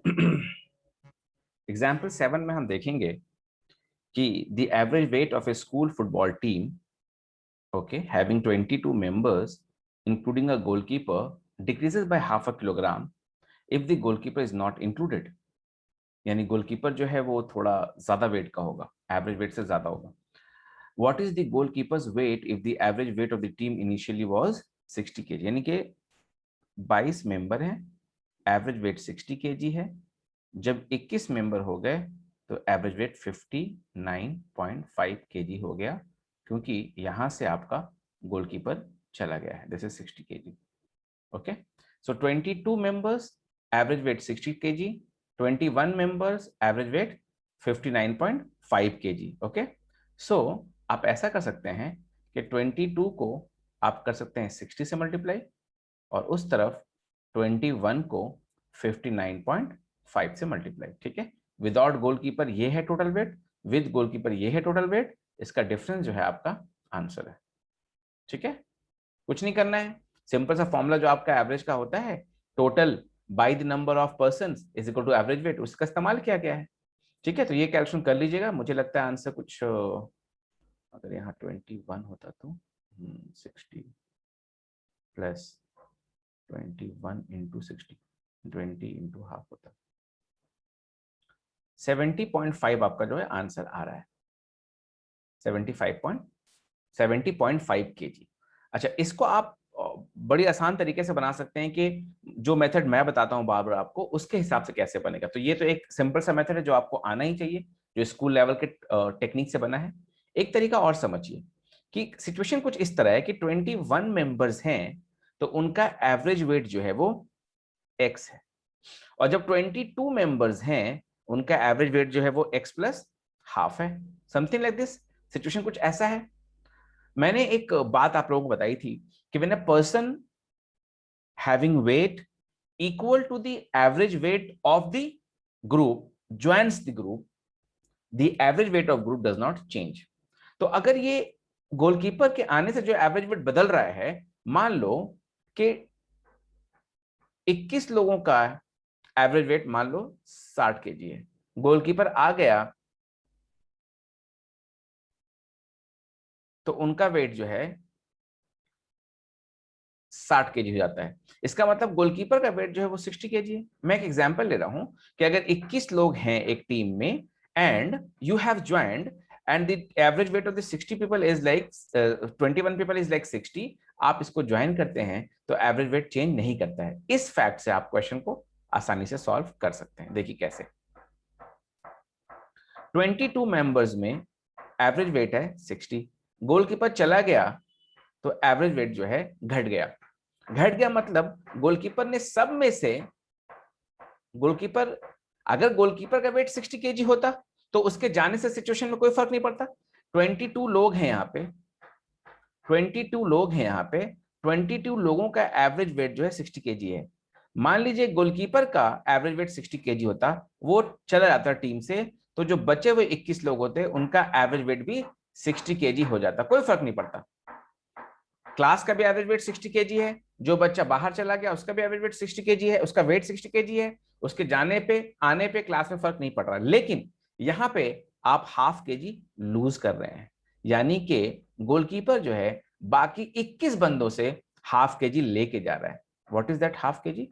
Example 7 में हम देखेंगे कि the average weight of A school football team, okay, having 22 members including a goalkeeper decreases by half a kilogram if the goalkeeper is not included. यानी goalkeeper जो है वो थोड़ा ज्यादा वेट का होगा, एवरेज वेट से ज्यादा होगा। What is the goalkeeper's weight if the average weight of the team initially was 60 kg। यानी कि 22 मेंबर हैं, एवरेज वेट 60 kg है। जब 21 मेंबर हो गए तो एवरेज वेट 59.5 kg हो गया, क्योंकि यहां से आपका गोलकीपर चला गया है। This is 60 kg। Okay, so 22 members, average weight 60 kg, 21 members, average weight 59.5 kg। Okay, सो आप ऐसा कर सकते हैं कि 22 को आप कर सकते हैं 60 से मल्टीप्लाई, और उस तरफ 21 को 59.5 से मल्टीप्लाई। ठीक है, विदाउट गोलकीपर ये है टोटल वेट, विद गोलकीपर ये है टोटल वेट, इसका डिफरेंस जो है आपका आंसर है। ठीक है, कुछ नहीं करना है, सिंपल सा फॉर्मूला जो आपका एवरेज का होता है, total by the number of persons is equal to average weight, उसका इस्तेमाल किया गया है। ठीक है, तो ये कैलकुलेशन कर लीजिएगा। मुझे लगता है आंसर कुछ अगर यहाँ 21 होता तो 60 प्लस 21 इंटू 60, 20 इंटू हाफ होता, 70.5 आपका जो है आंसर आ रहा है, 70.5 kg। अच्छा, इसको आप बड़ी आसान तरीके से बना सकते हैं कि जो मेथड मैं बताता हूं बार बार आपको, उसके हिसाब से कैसे बनेगा। तो ये तो एक सिंपल सा मेथड है जो आपको आना ही चाहिए, जो स्कूल लेवल के टेक्निक से बना है। एक तरीका और समझिए कि सिचुएशन कुछ इस तरह है कि 21 मेंबर्स हैं, तो उनका एवरेज वेट जो है वो x है, और जब 22 मेंबर्स हैं उनका एवरेज वेट जो है वो x प्लस हाफ है। समथिंग लाइक दिस, सिचुएशन कुछ ऐसा है। मैंने एक बात आप लोगों को बताई थी कि when a person having weight equal to the average weight of the group joins the group, the average weight of group does not change। तो अगर ये गोलकीपर के आने से जो एवरेज वेट बदल रहा है, मान लो कि 21 लोगों का एवरेज वेट मान लो 60 kg है, गोलकीपर आ गया तो उनका वेट जो है 60 kg हो जाता है। इसका मतलब गोलकीपर का वेट जो है वो 60 kg है। मैं एक एग्जांपल ले रहा हूं कि अगर 21 लोग हैं एक टीम में and you have joined and the average weight of the 60 people is like 21 people is like 60, आप इसको ज्वाइन करते हैं तो एवरेज वेट चेंज नहीं करता है। इस फैक्ट से आप क्वेश्चन को आसानी से सॉल्व कर सकते हैं। देखिए कैसे। 22 मेंबर्स में एवरेज वेट है 60, गोलकीपर चला गया तो एवरेज वेट जो है घट गया। घट गया मतलब गोलकीपर ने सब में से, गोलकीपर, अगर गोलकीपर का वेट 60 kg होता तो उसके जाने से सिचुएशन में कोई फर्क नहीं पड़ता। 22 लोग हैं यहाँ पे, 22 लोग हैं यहाँ पे, 22 लोगों का एवरेज वेट जो है 60 kg है। मान लीजिए गोलकीपर का एवरेज वेट 60 kg होता, वो चला जाता टीम से, तो जो बचे हुए 21 लोग होते उनका एवरेज वेट भी 60 kg हो जाता, कोई फर्क नहीं पड़ता। क्लास का भी एवरेज वेट 60 kg है, जो बच्चा बाहर चला गया उसका भी एवरेज वेट 60 kg है, उसका वेट 60 kg है, उसके जाने पे आने पे क्लास में फर्क नहीं पड़ रहा। लेकिन यहाँ पे आप हाफ kg लूज कर रहे हैं, यानी कि गोलकीपर जो है बाकी 21 बंदों से हाफ kg लेके जा रहा है। What is that half kg?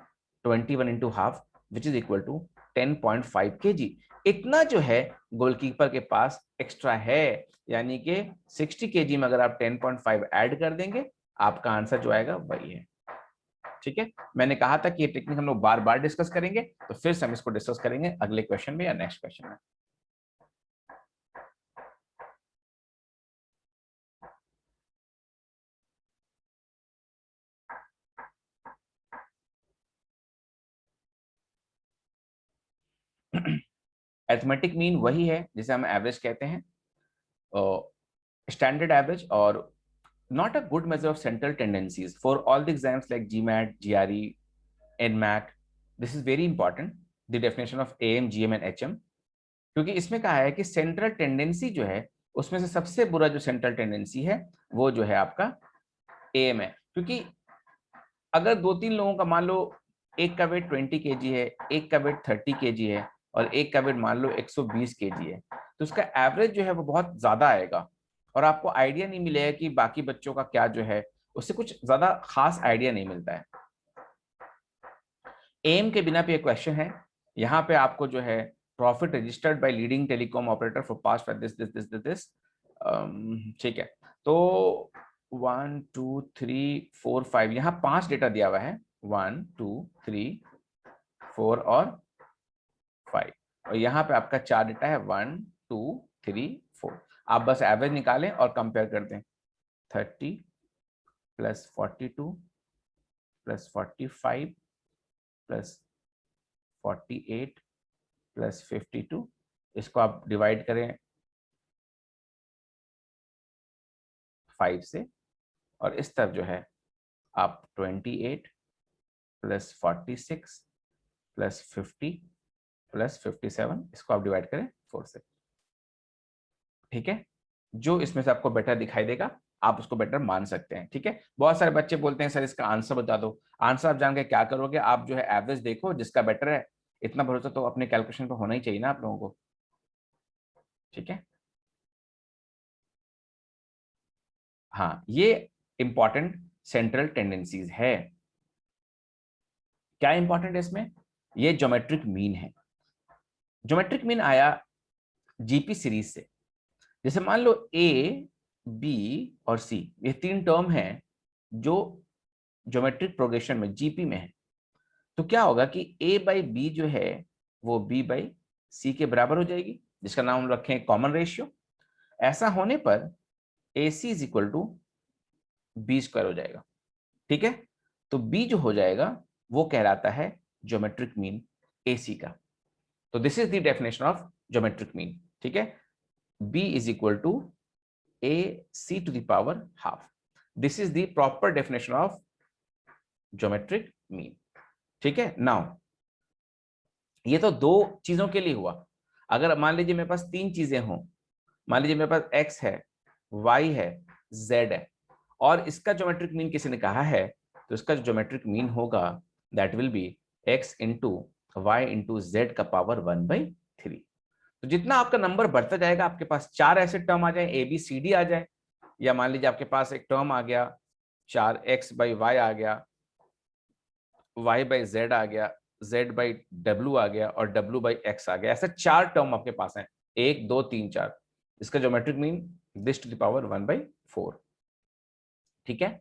21 into half which is equal to 10.5 kg। इतना जो है गोलकीपर के पास एक्स्ट्रा है, यानी कि 60 kg में अगर आप 10.5 ऐड कर देंगे, आपका आंसर जो आएगा वही है। ठीक है, मैंने कहा था कि ये टेक्निक हम लोग बार बार डिस्कस करेंगे, तो फिर से हम इसको डिस्कस करेंगे अगले क्वेश्चन में या नेक्स्ट क्वेश्चन में। अरिथमेटिक मीन वही है जिसे हम एवरेज कहते हैं, स्टैंडर्ड एवरेज, और not a good measure of central tendencies for all the exams like GMAT, GRE, NMAT. This is very important, the definition of AM, GM and HM, क्योंकि इसमें कहा है कि सेंट्रल टेंडेंसी जो है उसमें से सबसे बुरा जो सेंट्रल टेंडेंसी है वो जो है आपका AM है। क्योंकि अगर 2-3 लोगों का मान लो एक का वेट 20 kg है, एक का वेट 30 kg है और एक का वेट मान लो 120 kg है, तो उसका एवरेज जो है वो बहुत ज्यादा आएगा और आपको आइडिया नहीं मिलेगा कि बाकी बच्चों का क्या जो है, उससे कुछ ज्यादा खास आइडिया नहीं मिलता है। एम के बिना पे एक क्वेश्चन है, यहाँ पे आपको जो है profit registered bye leading telecom operator for past this this this this, ठीक है। तो 1 2 3 4 5 यहाँ 5 डेटा दिया हुआ है, 1 2 3 4 और 5, और यहाँ पे आपका 4 डेटा है 1 2 3 4। आप बस एवरेज निकालें और कंपेयर कर दें, 30 प्लस 42 प्लस 45 प्लस 48 प्लस 52, इसको आप डिवाइड करें 5 से, और इस तरफ जो है आप 28 प्लस 46 प्लस 50 प्लस 57, इसको आप डिवाइड करें 4 से। ठीक है, जो इसमें से आपको बेटर दिखाई देगा आप उसको बेटर मान सकते हैं। ठीक है, बहुत सारे बच्चे बोलते हैं सर इसका आंसर बता दो। आंसर आप जान के क्या करोगे, आप जो है एवरेज देखो जिसका बेटर है, इतना भरोसा तो अपने कैलकुलेशन पे होना ही चाहिए ना आप लोगों को। ठीक है, हाँ, ये इंपॉर्टेंट सेंट्रल टेंडेंसीज है। क्या इंपॉर्टेंट है इसमें, ये ज्योमेट्रिक मीन है। ज्योमेट्रिक मीन आया जीपी सीरीज से। जैसे मान लो ए बी और सी, ये 3 टर्म हैं जो ज्योमेट्रिक प्रोग्रेशन में जीपी में है। तो क्या होगा कि ए बाई बी जो है वो बी बाई सी के बराबर हो जाएगी, जिसका नाम हम रखें कॉमन रेशियो। ऐसा होने पर A C is equal to B square हो जाएगा। ठीक है, तो बी जो हो जाएगा वो कहलाता है ज्योमेट्रिक मीन ए सी का। तो this is the definition of geometric mean. ठीक है, b is equal to a c to the power half. This is the proper definition of geometric mean. ठीक है, नाउ ये तो 2 चीजों के लिए हुआ। अगर मान लीजिए मेरे पास 3 चीजें हों, मान लीजिए मेरे पास x है, y है, z है, और इसका ज्योमेट्रिक मीन किसी ने कहा है, तो इसका ज्योमेट्रिक मीन होगा that will be x into y into z का पावर 1/3। तो जितना आपका नंबर बढ़ता जाएगा, आपके पास 4 ऐसे टर्म आ जाए, ए बी सी डी आ जाए, या मान लीजिए आपके पास एक टर्म आ गया 4x/y आ गया, y/z आ गया, z/w आ गया और w/x आ गया, ऐसे 4 टर्म आपके पास हैं, 1 2 3 4। इसका geometric mean this to the power 1/4। ठीक है,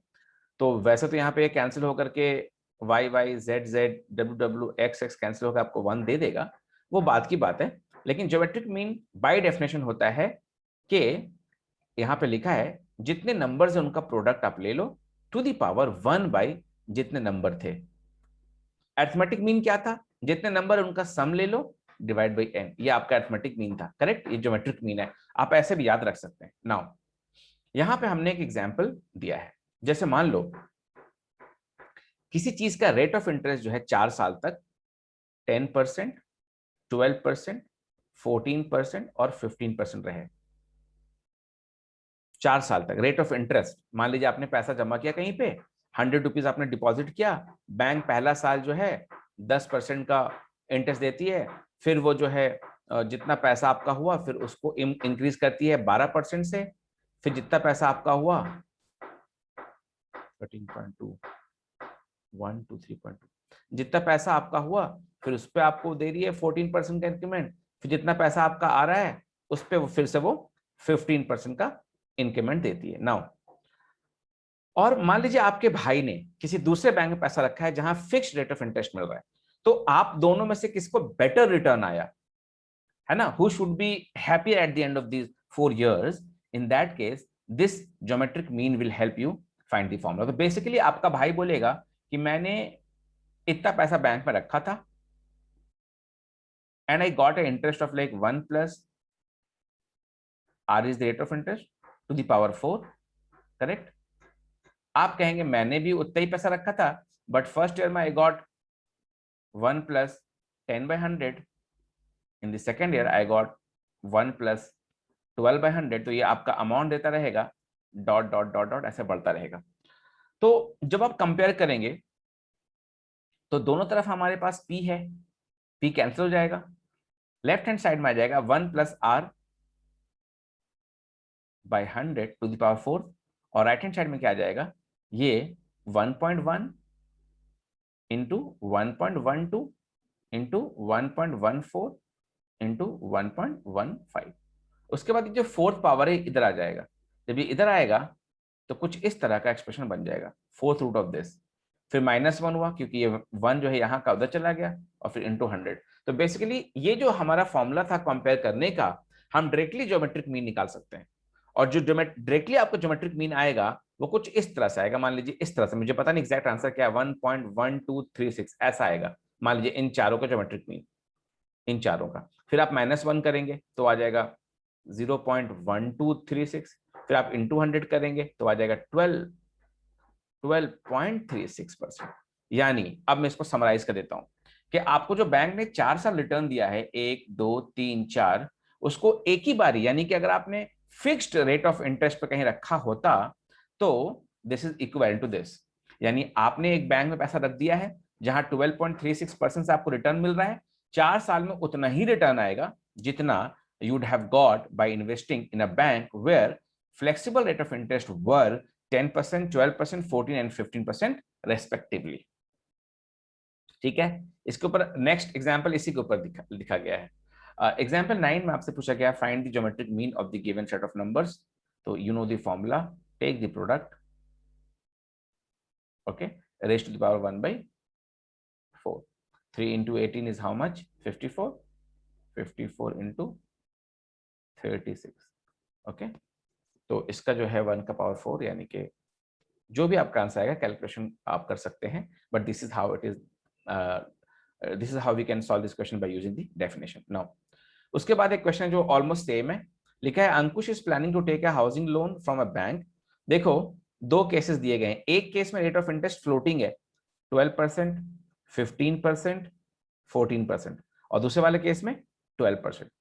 तो वैसे तो यहाँ पे कैंसिल होकर के y z z w x x cancel होकर आपको 1 दे देगा, वो बात की बात है। लेकिन ज्योमेट्रिक मीन बाय डेफिनेशन होता है कि यहाँ पे लिखा है जितने नंबर्स हैं उनका प्रोडक्ट आप ले लो टू दी पावर 1 बाई जितने नंबर थे। अरिथमेटिक मीन क्या था, जितने नंबर उनका सम ले लो डिवाइड बाई n, ये आपका अरिथमेटिक मीन था। करेक्ट, ये ज्योमेट्रिक मीन है, आप ऐसे भी याद रख सकते हैं। नाउ यहां पे हमने एक एग्जांपल दिया है, जैसे मान लो किसी चीज का रेट ऑफ इंटरेस्ट जो है 4 साल तक 10%, 12%, 14% और 15% रहे। 4 साल तक रेट ऑफ इंटरेस्ट, मान लीजिए आपने पैसा जमा किया कहीं पे, 100 रुपीज आपने डिपॉजिट किया, बैंक पहला साल जो है 10% का इंटरेस्ट देती है, फिर वो जो है जितना पैसा आपका हुआ फिर उसको इंक्रीज करती है 12% से, फिर जितना पैसा आपका हुआ 13.2 1 2 3.2, जितना पैसा आपका हुआ फिर उस पर आपको दे रही है 14% का इंक्रीमेंट, फिर जितना पैसा आपका आ रहा है उस पर फिर से वो 15% का इंक्रीमेंट देती है। नाउ और मान लीजिए आपके भाई ने किसी दूसरे बैंक में पैसा रखा है जहां फिक्स्ड रेट ऑफ इंटरेस्ट मिल रहा है, तो आप दोनों में से किसको बेटर रिटर्न आया है ना, who should be happy at the end of these 4 years, in that case this geometric mean will help you find the formula. तो बेसिकली आपका भाई बोलेगा कि मैंने इतना पैसा बैंक में रखा था and I got a interest of like 1 plus r is the rate of interest to the power 4। Correct, आप कहेंगे मैंने भी उतना ही पैसा रखा था, बट फर्स्ट ईयर में I got 1 plus 10/100, in the second year I got 1 plus 12/100। तो ये आपका अमाउंट देता रहेगा, डॉट डॉट डॉट डॉट ऐसे बढ़ता रहेगा। तो जब आप कंपेयर करेंगे तो दोनों तरफ हमारे पास p है, p कैंसिल हो जाएगा, लेफ्ट हैंड साइड में आ जाएगा 1 plus r by 100 to the power 4, और राइट हैंड साइड में क्या आ जाएगा, ये 1.1 इंटू 1.12 इंटू 1.14 इंटू 1.15। उसके बाद जो फोर्थ पावर है इधर आ जाएगा। जब ये इधर आएगा तो कुछ इस तरह का एक्सप्रेशन बन जाएगा, फोर्थ रूट ऑफ दिस, फिर -1 हुआ क्योंकि ये 1 जो है यहाँ का उधर चला गया, और फिर इंटू 100। तो बेसिकली ये जो हमारा फॉर्मूला था कंपेयर करने का, हम डायरेक्टली ज्योमेट्रिक मीन निकाल सकते हैं। और जो डायरेक्टली आपको ज्योमेट्रिक मीन आएगा वो कुछ इस तरह से आएगा, मान लीजिए इस तरह से, मुझे पता नहीं एग्जैक्ट आंसर क्या है, 1.1236 ऐसा आएगा, मान लीजिए इन चारों का ज्योमेट्रिक मीन, इन चारों का। फिर आप -1 करेंगे तो आ जाएगा 0.1236, फिर आप इंटू 100 करेंगे तो आ जाएगा 12.36%। यानी अब मैं इसको समराइज कर देता हूं कि आपको जो बैंक ने 4 साल रिटर्न दिया है, 1 2 3 4, उसको एक ही बारी, यानी कि अगर आपने फिक्स्ड रेट ऑफ इंटरेस्ट पे कहीं रखा होता तो this is equal to this, यानी आपने एक बैंक में पैसा रख दिया है जहां 12.36% से आपको रिटर्न मिल रहा है, 4 साल में उतना ही रिटर्न आएगा जितना you'd have got by investing in a bank where flexible rate of interest were 10%, 12%, 14 and 15% respectively। ठीक है, इसके ऊपर नेक्स्ट एग्जांपल इसी के ऊपर लिखा गया है। एग्जांपल 9 में आपसे पूछा गया find the geometric mean of the given set of numbers. तो you know the formula, take the product, okay, raise to the power 1/4। 3 into 18 is how much? 54। 54 into 36, okay. तो इसका जो है 1 का पावर 4, यानी कि जो भी आपका आंसर आएगा कैलकुलेशन आप कर सकते हैं, but this is how it is, this is how we can solve this question by using the definition. Now उसके बाद एक क्वेश्चन है जो ऑलमोस्ट सेम है, लिखा है Ankush is planning to take a housing loan from a bank. देखो दो केसेस दिए गए हैं, एक केस में रेट ऑफ इंटरेस्ट फ्लोटिंग है 12%, 15%, 14%, और दूसरे वाले केस में 12%।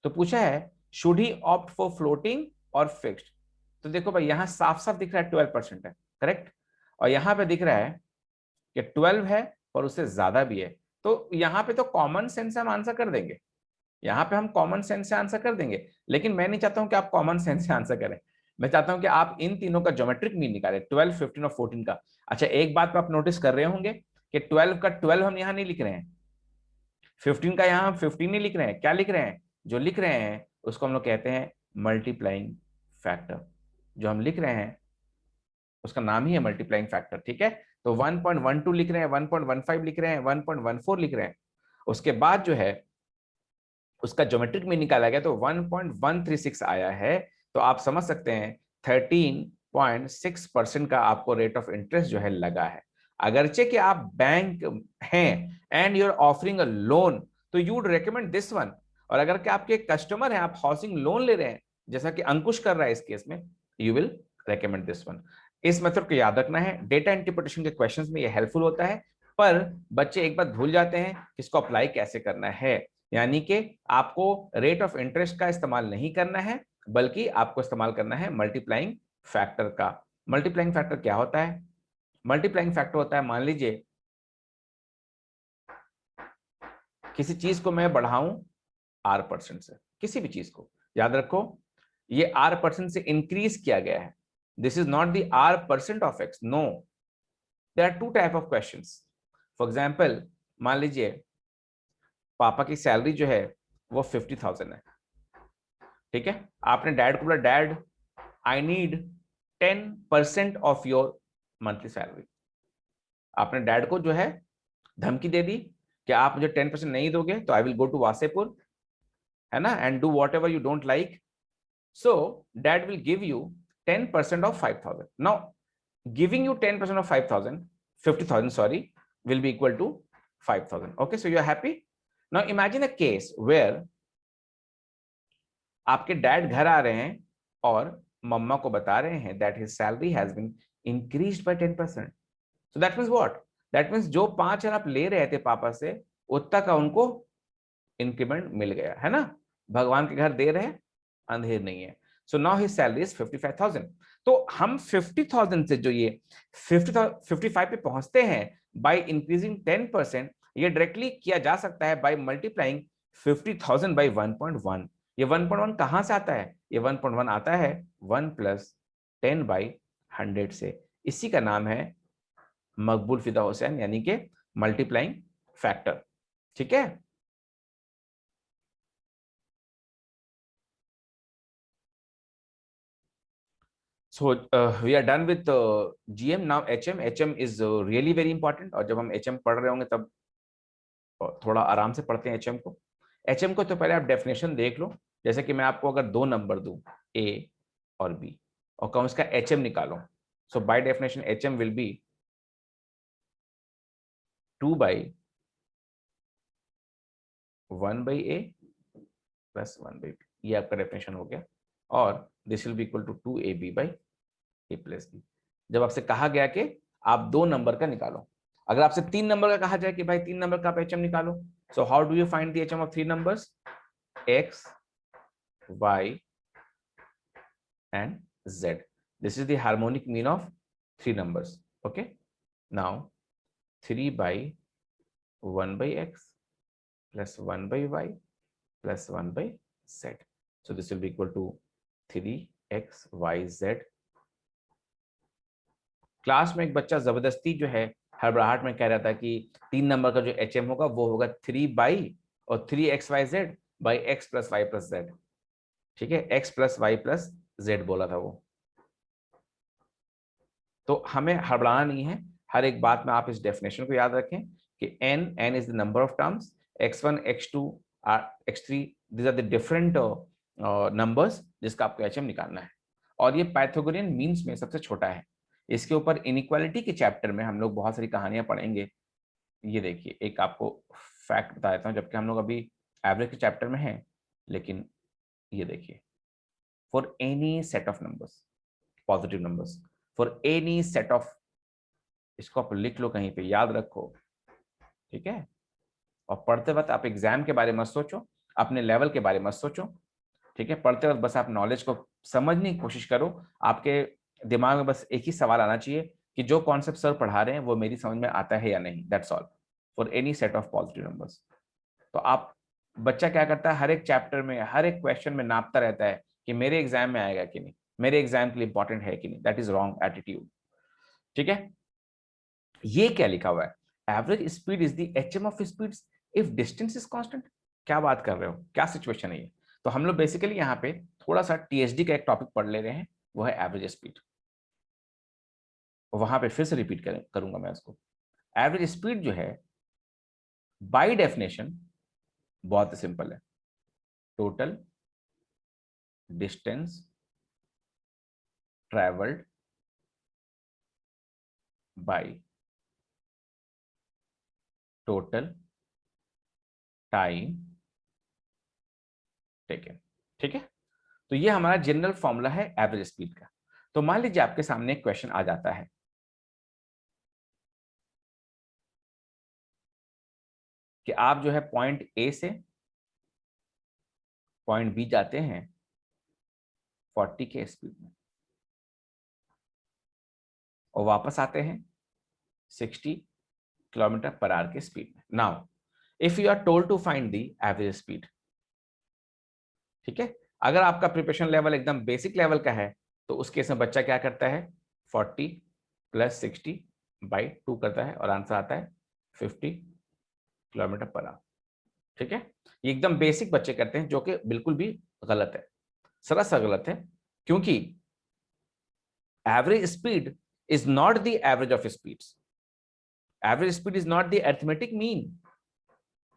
तो पूछा है should he opt for floating और फिक्स्ड। तो देखो भाई यहां साफ साफ दिख रहा है 12% है, करेक्ट, और यहां पे दिख रहा है कि 12 है और उससे ज्यादा भी है। तो यहां पे तो कॉमन सेंस से हम आंसर कर देंगे, यहां पे हम कॉमन सेंस से आंसर कर देंगे, लेकिन मैं नहीं चाहता हूं कि आप कॉमन सेंस से आंसर करें, मैं चाहता हूं कि आप इन तीनों का ज्योमेट्रिक मीन निकालें, 12, 15 और 14 का। अच्छा एक बात पे आप नोटिस कर रहे होंगे कि 12 का 12 हम यहां नहीं लिख रहे हैं, 15 का यहां हम 15 नहीं लिख रहे हैं, क्या लिख रहे हैं, जो लिख रहे हैं उसको हम लोग कहते हैं मल्टीप्लाइंग फैक्टर। जो हम लिख रहे हैं उसका नाम ही है मल्टीप्लाइंग फैक्टर, ठीक है। तो 1.12 लिख रहे हैं, 1.15 लिख रहे हैं, 1.14 लिख रहे हैं, उसके बाद जो है उसका ज्योमेट्रिक मीन निकाला गया तो 1.136 आया है। तो आप समझ सकते हैं 13.6% का आपको रेट ऑफ इंटरेस्ट जो है लगा है। अगरचे कि आप बैंक हैं and you are offering a loan, तो you would recommend this one. और अगर कि आपके कस्टमर हैं, आप हाउसिंग लोन ले रहे हैं जैसा कि अंकुश कर रहा है इस केस में, you will recommend this one. इस मेथड को याद रखना है, डेटा इंटरप्रिटेशन के क्वेश्चंस में ये हेल्पफुल होता है, पर बच्चे एक बात भूल जाते हैं कि इसको अप्लाई कैसे करना है। यानी कि आपको रेट ऑफ इंटरेस्ट का इस्तेमाल नहीं करना है, बल्कि आपको इस्तेमाल करना है मल्टीप्लाइंग फैक्टर का। मल्टीप्लाइंग फैक्टर क्या होता है? मल्टीप्लाइंग फैक्टर होता है, मान लीजिए किसी चीज को मैं बढ़ाऊं R% से, किसी भी चीज को, याद रखो ये R% से इंक्रीज किया गया है, this is not the R% of x, no, there are two type of questions. For example मान लीजिए पापा की सैलरी जो है वो 50,000 है, ठीक है, आपने डैड को बोला dad I need 10% of your monthly salary. आपने डैड को जो है धमकी दे दी कि आप मुझे 10% नहीं दोगे तो I will go to Wasseypur, है ना, and do whatever you don't like. So dad will give you 10% of 5,000। Now giving you 10% of 5,000, 50,000 sorry, will be equal to 5,000. Okay, so you are happy? Now imagine a case where आपके dad घर आ रहे हैं और मम्मा को बता रहे हैं that his salary has been increased by 10%. So that means what? That means जो 5,000 आप ले रहे थे पापा से उतना का उनको इंक्रीमेंट मिल गया है ना, भगवान के घर दे रहे हैं, अंधेर नहीं है। So now his salary is 55,000. तो हम 50,000 से जो ये 55 पे पहुंचते हैं बाय इंक्रीजिंग 10%, ये डायरेक्टली किया जा सकता है बाय मल्टीप्लाइंग 50,000 बाय 1.1। ये 1.1 कहां से आता है? ये 1.1 आता है 1 + 10/100 से। इसी का नाम है मकबूल फिदा हुसैन, यानी कि मल्टीप्लाइंग फैक्टर। ठीक है। So we are done with GM. Now HM. HM is really very important, और जब हम HM पढ़ रहे होंगे तब थोड़ा आराम से पढ़ते हैं HM को। HM को तो पहले आप डेफिनेशन देख लो। जैसे कि मैं आपको अगर दो नंबर दूं A और B और कहूं इसका HM निकालो, so by definition HM will be 2/1/A + 1/B। ये आपका डेफिनेशन हो गया। और this will be equal to 2AB/A + B। जब आपसे कहा गया कि आप दो नंबर का निकालो, अगर आपसे तीन नंबर का कहा जाए कि भाई तीन नंबर का आप HM निकालो, so how do you find the HM of three numbers? X, Y and Z. This is the harmonic mean of three numbers. Okay. Now 3/1/X plus 1/Y plus 1/Z. So this will be equal to 3XYZ। Class में एक बच्चा जबरदस्ती जो है हड़बड़ाहट में कह रहा था कि तीन नंबर का जो HM होगा वो होगा 3/3XYZ/X + Y + Z। ठीक है, X + Y + Z बोला था वो। तो हमें हड़बड़ाना नहीं है, हर एक बात में आप इस डेफिनेशन को याद रखें कि n is the number of terms, x1 x2 x3 these are the different numbers जिसका आपको HM निकालना है। और ये पाइथागोरियन मीन्स में सबसे छोटा है। इसके ऊपर इनइक्वालिटी के चैप्टर में हम लोग बहुत सारी कहानियां पढ़ेंगे। ये देखिए, एक आपको फैक्ट बता देता हूं, जबकि हम लोग अभी एवरेज के चैप्टर में हैं, लेकिन ये देखिए, for any set of numbers, positive numbers, for any set of, इसको आप लिख लो कहीं पे, याद रखो। ठीक है। और पढ़ते वक्त आप एग्जाम के बारे में मत सोचो, अपने लेवल के बारे में मत सोचो। ठीक है, पढ़ते वक्त बस आप नॉलेज को समझने की कोशिश करो। आपके दिमाग में बस एक ही सवाल आना चाहिए कि जो कॉन्सेप्ट सर पढ़ा रहे हैं वो मेरी समझ में आता है या नहीं, that's all, for any set of positive numbers. तो आप, बच्चा क्या करता है, हर एक चैप्टर में, हर एक क्वेश्चन में नापता रहता है कि मेरे एग्जाम में आएगा कि नहीं, मेरे एग्जाम के लिए इंपॉर्टेंट है कि नहीं। That is wrong attitude. ठीक है। ये क्या लिखा हुआ है? Average speed is the HM of speeds if distance is constant. क्या बात कर रहे हो, क्या सिचुएशन है ये? तो हम लोग बेसिकली यहाँ पे थोड़ा सा TSD का एक टॉपिक पढ़ ले रहे हैं, वो है एवरेज स्पीड। वहां पे फिर से रिपीट करूंगा मैं इसको। एवरेज स्पीड जो है बाय डेफिनेशन बहुत सिंपल है, total distance travelled by total time taken. ठीक है। तो ये हमारा जनरल फॉर्मूला है एवरेज स्पीड का। तो मान लीजिए आपके सामने एक क्वेश्चन आ जाता है कि आप जो है पॉइंट A से पॉइंट B जाते हैं 40 के स्पीड में और वापस आते हैं 60 km/h के स्पीड में। Now if you are told to find the average speed, ठीक है, अगर आपका प्रिपरेशन लेवल एकदम बेसिक लेवल का है तो उस केस में बच्चा क्या करता है, 40 + 60/2 करता है और आंसर आता है 50 km/h। ठीक है। ये एकदम बेसिक बच्चे करते हैं, जो कि बिल्कुल भी गलत है, सरासर गलत है, क्योंकि average speed is not the average of speeds. Average speed is not the arithmetic mean.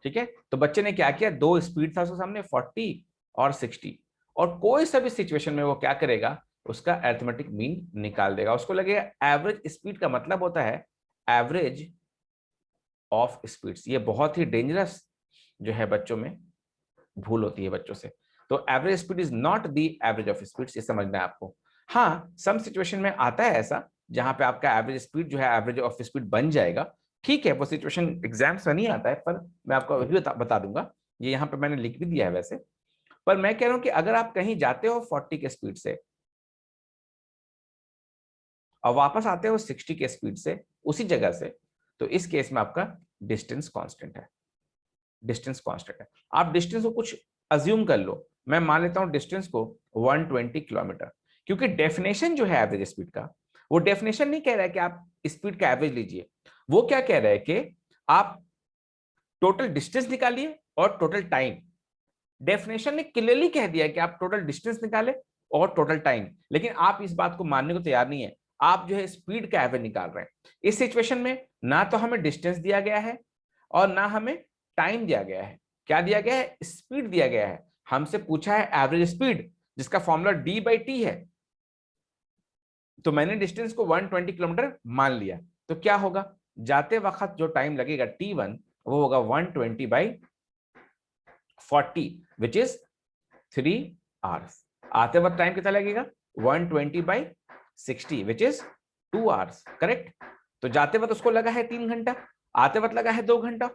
ठीक है। तो बच्चे ने क्या किया, दो स्पीड था उसके सामने, 40 और 60, और कोई सा भी सिचुएशन में वो क्या करेगा, उसका अरिथमेटिक मीन निकाल देगा। उसको लगेगा एवरेज स्पीड का मतलब होता है एवरेज ऑफ स्पीड्स। ये बहुत ही डेंजरस जो है, बच्चों में भूल होती है बच्चों से। तो average speed is not the average of speeds, ये समझना है आपको। हाँ, सम सिचुएशन में आता है ऐसा जहां पे आपका एवरेज स्पीड जो है एवरेज ऑफ स्पीड बन जाएगा। ठीक है, वो सिचुएशन एग्जाम्स में नहीं आता है, पर मैं आपको अभी बता दूंगा। ये यहाँ पे मैंने लिख भी दिया है वैसे। पर मैं कह रहा हूं कि अगर आप कहीं जाते हो 40 के स्पीड से और वापस आते हो 60 के स्पीड से उसी जगह से, तो इस केस में आपका डिस्टेंस कांस्टेंट है, डिस्टेंस कांस्टेंट है। आप डिस्टेंस को कुछ अज्यूम कर लो, मैं मान लेता हूं डिस्टेंस को 120 किलोमीटर, क्योंकि डेफिनेशन जो है एवरेज स्पीड का, वो डेफिनेशन नहीं कह रहा है कि आप स्पीड का एवरेज लीजिए, वो क्या कह रहा है कि आप टोटल डिस्टेंस निकालिए और टोटल टाइम। डेफिनेशन ने क्लियरली कह दिया कि आप टोटल डिस्टेंस निकाले और टोटल टाइम, लेकिन आप इस बात को मानने को तैयार नहीं है, आप जो है स्पीड का एवरेज निकाल रहे हैं। इस सिचुएशन में ना तो हमें डिस्टेंस दिया गया है और ना हमें टाइम दिया गया है, क्या दिया गया है, स्पीड दिया गया है। हमसे पूछा है एवरेज स्पीड, जिसका फॉर्मूला d/t है, तो मैंने डिस्टेंस को 120 किलोमीटर मान लिया, तो क्या होगा, जाते वक्त जो टाइम लगेगा t1 वो होगा 120/40 विच इज 3 आवर्स। आते वक्त टाइम कितना लगेगा, 120/60 विच इज 2 आवर्स, करेक्ट। तो जाते वक्त उसको लगा है 3 घंटा, आते वक्त लगा है 2 घंटा,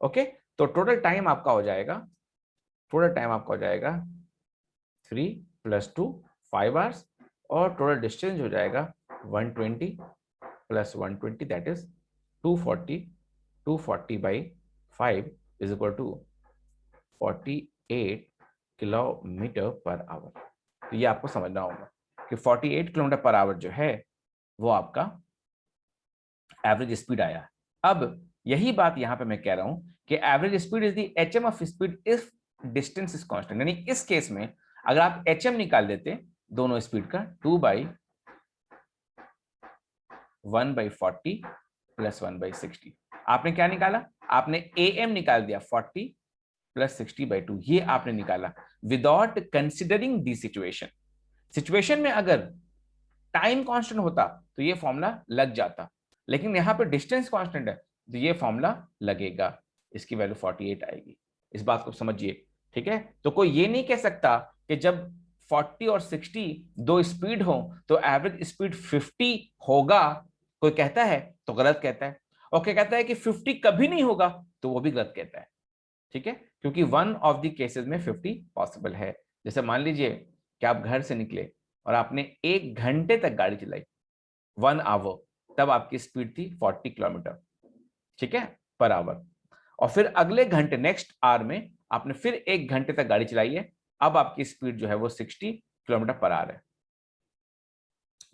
ओके। तो टोटल टाइम आपका हो जाएगा, टोटल टाइम आपका हो जाएगा 3 + 2 5 आवर्स, और टोटल डिस्टेंस हो जाएगा 120 + 120 that is 240, 240/5 is equal to 48 kilometre per hour. तो ये आपको समझना होगा कि 48 किलोमीटर पर आवर जो है वो आपका एवरेज स्पीड आया। अब यही बात यहां पे मैं कह रहा हूं कि average speed is the HM of speed if distance is constant. यानी इस केस में अगर आप एचएम निकाल देते दोनों स्पीड का, 2/1/40 + 1/60, आपने क्या निकाला, आपने एएम निकाल दिया 40 + 60/2, ये आपने निकाला without considering the situation. Situation में अगर टाइम कांस्टेंट होता तो ये फॉर्मूला लग जाता, लेकिन यहां पे डिस्टेंस कांस्टेंट है तो ये फॉर्मूला लगेगा, इसकी वैल्यू 48 आएगी। इस बात को समझिए, ठीक है। तो कोई ये नहीं कह सकता कि जब 40 और 60 दो स्पीड हो तो एवरेज स्पीड 50 होगा, कोई कहता है तो गलत कहता है, और क्या कहता है कि 50 कभी नहीं होगा तो वो भी गलत कहता है, ठीक है। क्योंकि वन ऑफ द केसेस में 50 पॉसिबल है। जैसे मान लीजिए कि आप घर से निकले और आपने 1 घंटे तक गाड़ी चलाई, 1 आवर, तब आपकी स्पीड थी 40 किलोमीटर, ठीक है, पर आवर। और फिर अगले घंटे नेक्स्ट आवर में आपने फिर 1 घंटे तक गाड़ी चलाई है, अब आपकी स्पीड जो है वो 60 किलोमीटर पर आवर है।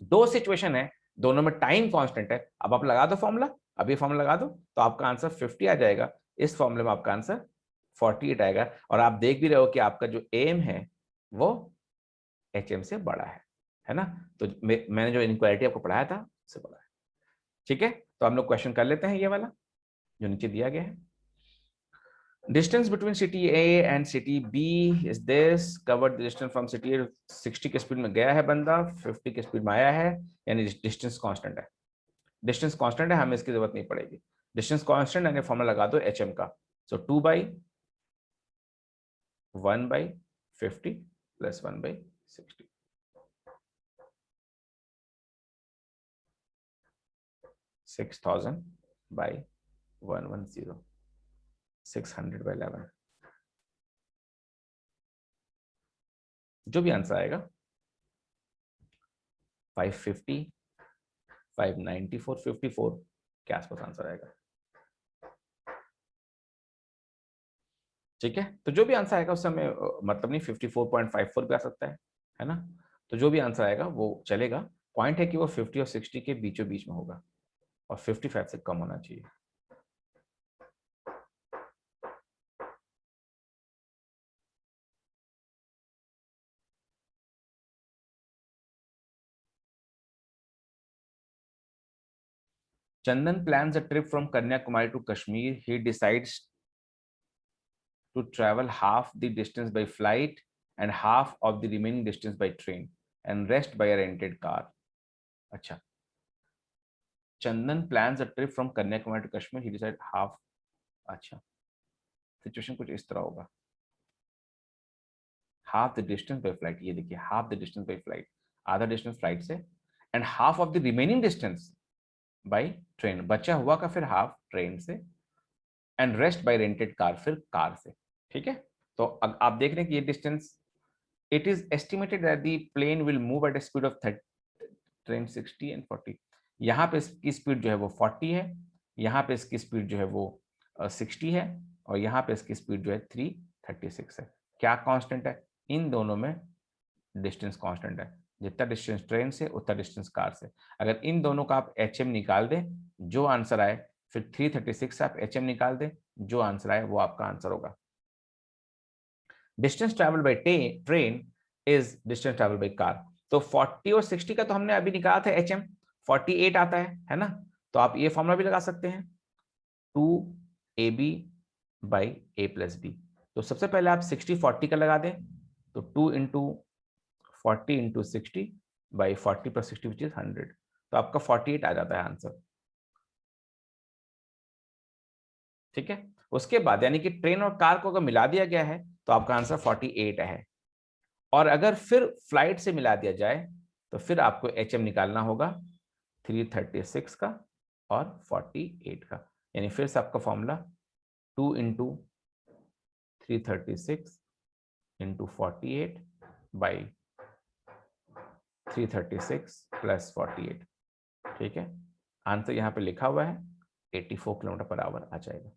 दो सिचुएशन है, दोनों में टाइम कांस्टेंट है। अब आप लगा दो फॉर्मूला, अब ये फॉर्मूला लगा दो तो आपका आंसर 50 आ जाएगा, इस फॉर्मूले में आपका आंसर 48 आएगा। और आप देख भी रहे हो कि आपका जो एम है वो एचएम से बड़ा है ना। तो मैंने जो इनक्वालिटी आपको पढ़ाया था उससे बड़ा है, ठीक है। तो हम लोग क्वेश्चन कर लेते हैं, ये वाला जो नीचे दिया गया है। Distance between city A and city B is this, covered the distance from city A, 60 के स्पीड में गया है बंदा, 50 के स्पीड में आया है, यानी डिस्टेंस कांस्टेंट है। डिस्टेंस कांस्टेंट है, हमें इसकी जरूरत नहीं पड़ेगी। डिस्टेंस कांस्टेंट यानी फॉर्मूला लगा दो एचएम का, सो 2/1/50 + 1/60, 6000/110, 600/11, जो भी आंसर आएगा 550, 594, 54 के आसपास आंसर आएगा, ठीक है। तो जो भी आंसर आएगा उससे हमें मतलब नहीं, 54.54 भी आ सकता है ना। तो जो भी आंसर आएगा वो चलेगा, पॉइंट है कि वो 50 और 60 के बीचों बीच में होगा और 55 से कम होना चाहिए। Chandan plans a trip from Kanyakumari to Kashmir. He decides to travel half the distance by flight and half of the remaining distance by train and rest by a rented car. अच्छा, Chandan plans a trip from Kanyakumari to Kashmir. He decides half. अच्छा, situation कुछ इस तरह होगा, half the distance by flight, ये देखिए half the distance by flight, आधा distance flight से, and half of the remaining distance by train, बचा हुआ का फिर हाफ ट्रेन से, and rest by rented car, फिर कार से, ठीक है। तो आप देख रहे हैं कि ये distance, it is estimated that the plane will move at a speed of train 60 and 40, यहाँ पे इसकी स्पीड जो है वो 40 है, यहाँ पे इसकी स्पीड जो है वो 60 है, और यहाँ पे इसकी स्पीड जो है 336 है। क्या कांस्टेंट है? इन दोनों में डिस्टेंस कांस्टेंट है। जितना डिस्टेंस ट्रेन से उतना डिस्टेंस कार से। अगर इन दोनों का आप HM निकाल दें, जो आंसर आए, फिर 336 से आप HM निकाल दें, जो आंसर आए वो आपका आंसर होगा। Distance travel by train is distance travel by car. तो 40 और 60 का तो हमने अभी निकाला था HM, 48 आता है ना? तो आप ये फॉर्मूला भी लगा सकते हैं, 2AB by A plus B। तो सबसे पहले आप 60 40 का लगा दें, तो 2 into 40 into 60 by 40 plus 60 which is 100, तो आपका 48 आ जाता है आंसर। ठीक है, उसके बाद यानी कि ट्रेन और कार को अगर मिला दिया गया है तो आपका आंसर 48 है। और अगर फिर फ्लाइट से मिला दिया जाए तो फिर आपको HM निकालना होगा 336 का और 48 का, यानी फिर से आपका formula 2 into 336 into 48 by 336 plus 48। ठीक है, आंसर यहाँ पे लिखा हुआ है 84 किलोमीटर पर आवर आ जाएगा।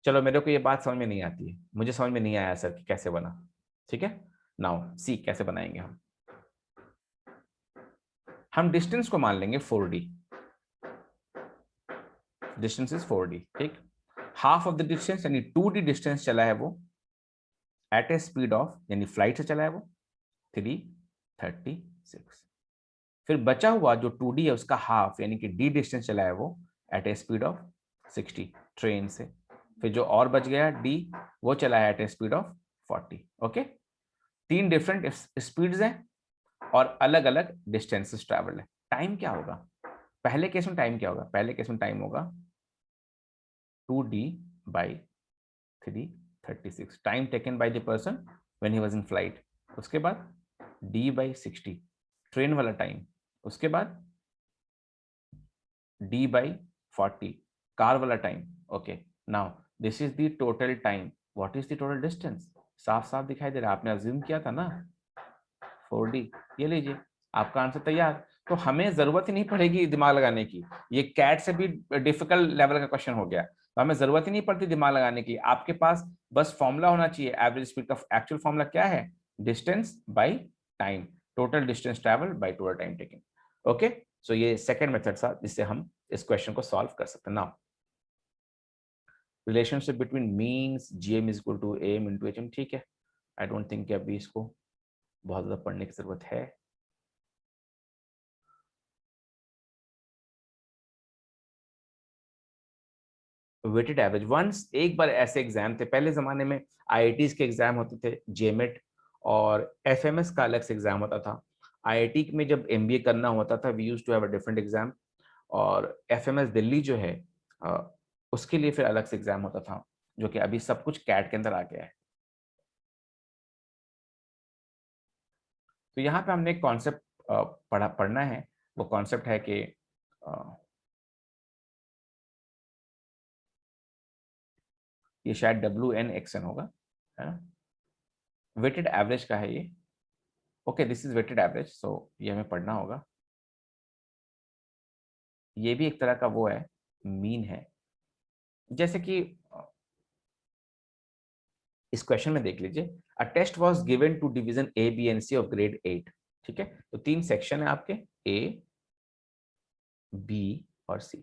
चलो, मेरे को ये बात समझ में नहीं आती है, मुझे समझ में नहीं आया सर कि कैसे बना। ठीक है, नाउ सी कैसे बनाएंगे हम डिस्टेंस को मान लेंगे 4D, डिस्टेंस इज 4D। ठीक, हाफ ऑफ द डिस्टेंस यानी 2D डिस्टेंस चला है वो एट ए स्पीड ऑफ, यानी फ्लाइट से चला है वो 336। फिर बचा हुआ जो 2D है उसका हाफ यानी कि D डिस्टेंस चला है वो at a speed of 60 train से। फिर जो और बच गया D वो चला है at a speed of 40। Okay, 3 different speeds हैं और अलग अलग डिस्टेंसेस ट्रैवल है। टाइम क्या होगा पहले केस में? टाइम क्या होगा पहले केस में? टाइम होगा 2D by 336, time taken by the person when he was in flight. उसके बाद D बाई 60 ट्रेन वाला टाइम, उसके बाद D बाई 40 कार वाला time. Okay, now this is the total time, what is the total distance? साफ साफ दिखाई दे रहा है, आपने अज्यूम किया था ना 4D। ये लीजिए आपका आंसर तैयार। तो हमें जरूरत ही नहीं पड़ेगी दिमाग लगाने की, ये कैट से भी डिफिकल्ट लेवल का क्वेश्चन हो गया, तो हमें जरूरत ही नहीं पड़ती दिमाग लगाने की। आपके पास बस फॉर्मूला होना चाहिए, एवरेज स्पीड का एक्चुअल फॉर्मूला क्या है? Distance by time, total distance travel by total time taken. Okay, so ये सेकंड मेथड था जिससे हम इस क्वेश्चन को सॉल्व कर सकते हैं। Now relationship between means GM is equal to AM into HM। ठीक है, आई डोंट थिंक कि अभी इसको बहुत ज्यादा पढ़ने की जरूरत है। वेटेड एवरेज, वंस एक बार ऐसे एग्जाम थे पहले जमाने में, IITs के एग्जाम होते थे, JMET और FMS का अलग से एग्जाम होता था। IIT में जब MBA करना होता था we used to have a different exam, और FMS दिल्ली जो है उसके लिए फिर अलग से एग्जाम होता था, जो कि अभी सब कुछ कैट के अंदर आ गया है। तो यहाँ पे हमने एक कॉन्सेप्ट पढ़ना है, वो कॉन्सेप्ट है कि ये शायद WNXN होगा, है ना? वेटेड एवरेज का है ये। Okay, this is weighted average, so ये हमें पढ़ना होगा। ये भी एक तरह का वो है, मीन है। जैसे कि इस क्वेश्चन में देख लीजिए, a test was given to division A, B and C of grade 8। ठीक है, तो 3 सेक्शन है आपके, A, B और C।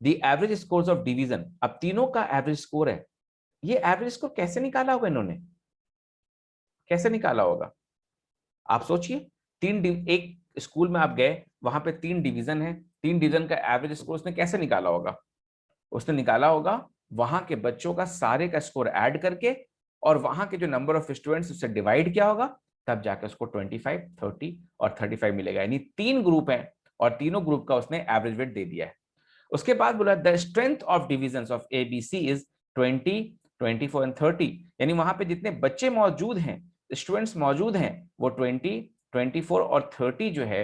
The average scores of division, अब तीनों का एवरेज स्कोर है। ये एवरेज स्कोर कैसे निकाला होगा इन्होंने? कैसे निकाला होगा आप सोचिए। एक स्कूल में आप गए, वहां पे 3 डिवीजन है, 3 डिवीजन का एवरेज स्कोर उसने कैसे निकाला होगा? उसने निकाला होगा वहां के बच्चों का सारे का स्कोर ऐड करके, और वहां के जो नंबर ऑफ स्टूडेंट्स उससे डिवाइड किया होगा, तब जाकर उसको 25, 30 और 35 मिलेगा। यानी 3 ग्रुप हैं और तीनों ग्रुप का उसने एवरेज वेट दे दिया है। उसके बाद बोला the strength of division of ABC is 20, 24 and 30। यानी वहां पे जितने बच्चे मौजूद हैं, स्टूडेंट्स मौजूद हैं, वो 20, 24 और 30 जो है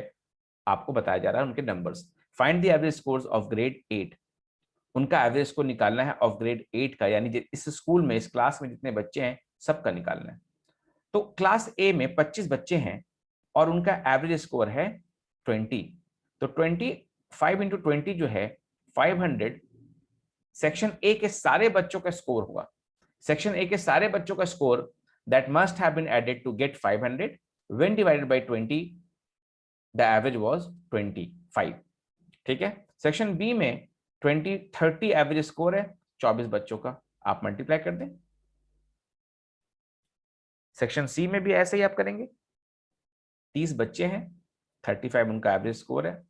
आपको बताया जा रहा है उनके numbers. Find the average scores of grade 8, उनका एवरेज को निकालना है ऑफ ग्रेड 8 का, यानी इस स्कूल में, इस क्लास में जितने बच्चे हैं सबका निकालना है। तो क्लास A में 25 बच्चे हैं और उनका एवरेज स्कोर है 20, तो 25 इंटू 20 जो है 500 सेक्शन ए के सारे बच्चों का स्कोर होगा। सेक्शन ए के सारे बच्चों का score that must have been added to get 500 when divided by 20, the average was 25। ठीक है। सेक्शन बी में 30 एवरेज स्कोर है 24 बच्चों का, आप मल्टीप्लाई कर दें। सेक्शन सी में भी ऐसे ही आप करेंगे, 30 बच्चे हैं, 35 उनका एवरेज स्कोर है।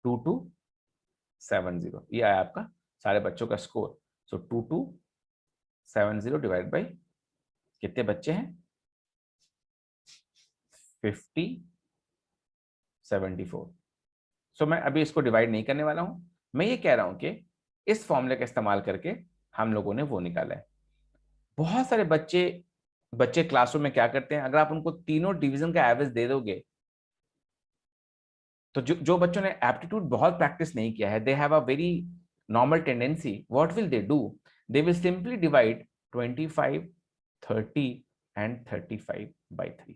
टू टू 70, ये आया आपका सारे बच्चों का स्कोर। सो 2270 डिवाइड बाई कितने बच्चे हैं 5074। सो मैं अभी इसको डिवाइड नहीं करने वाला हूं, मैं ये कह रहा हूं कि इस फॉर्मूले का इस्तेमाल करके हम लोगों ने वो निकाला है। बहुत सारे बच्चे क्लासरूम में क्या करते हैं, अगर आप उनको तीनों डिवीजन का एवरेज दे दोगे तो जो बच्चों ने एप्टीट्यूड बहुत प्रैक्टिस नहीं किया है, they have a very normal tendency, what will they do, they will simply divide 25, 30 and 35 by 3।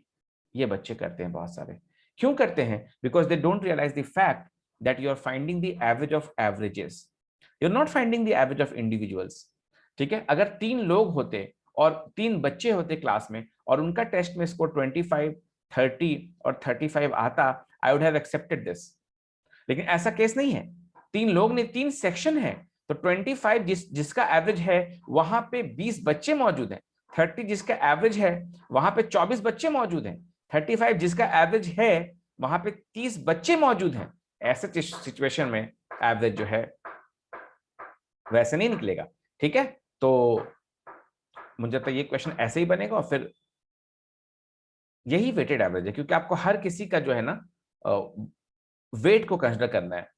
ये बच्चे करते हैं बहुत सारे। क्यों करते हैं? Because they don't realize the fact that you are finding the average of averages, you are not finding the average of individuals. ठीक है। अगर 3 लोग होते और 3 बच्चे होते क्लास में और उनका टेस्ट में स्कोर 25, 30 और 35 आता, I would have accepted this। लेकिन ऐसा केस नहीं है। 3 लोग ने 3 सेक्शन है, तो 25 जिसका एवरेज है वहां पे 20 बच्चे मौजूद हैं, 30 जिसका एवरेज है वहां पे 24 बच्चे मौजूद हैं, 35 जिसका एवरेज है वहां पे 30 बच्चे मौजूद हैं। ऐसे सिचुएशन में एवरेज जो है वैसे नहीं निकलेगा। ठीक है। तो मुझे तो ये क्वेश्चन ऐसे ही बनेगा और फिर यही वेटेड एवरेज है, क्योंकि आपको हर किसी का जो है ना वेट को कंसिडर करना है।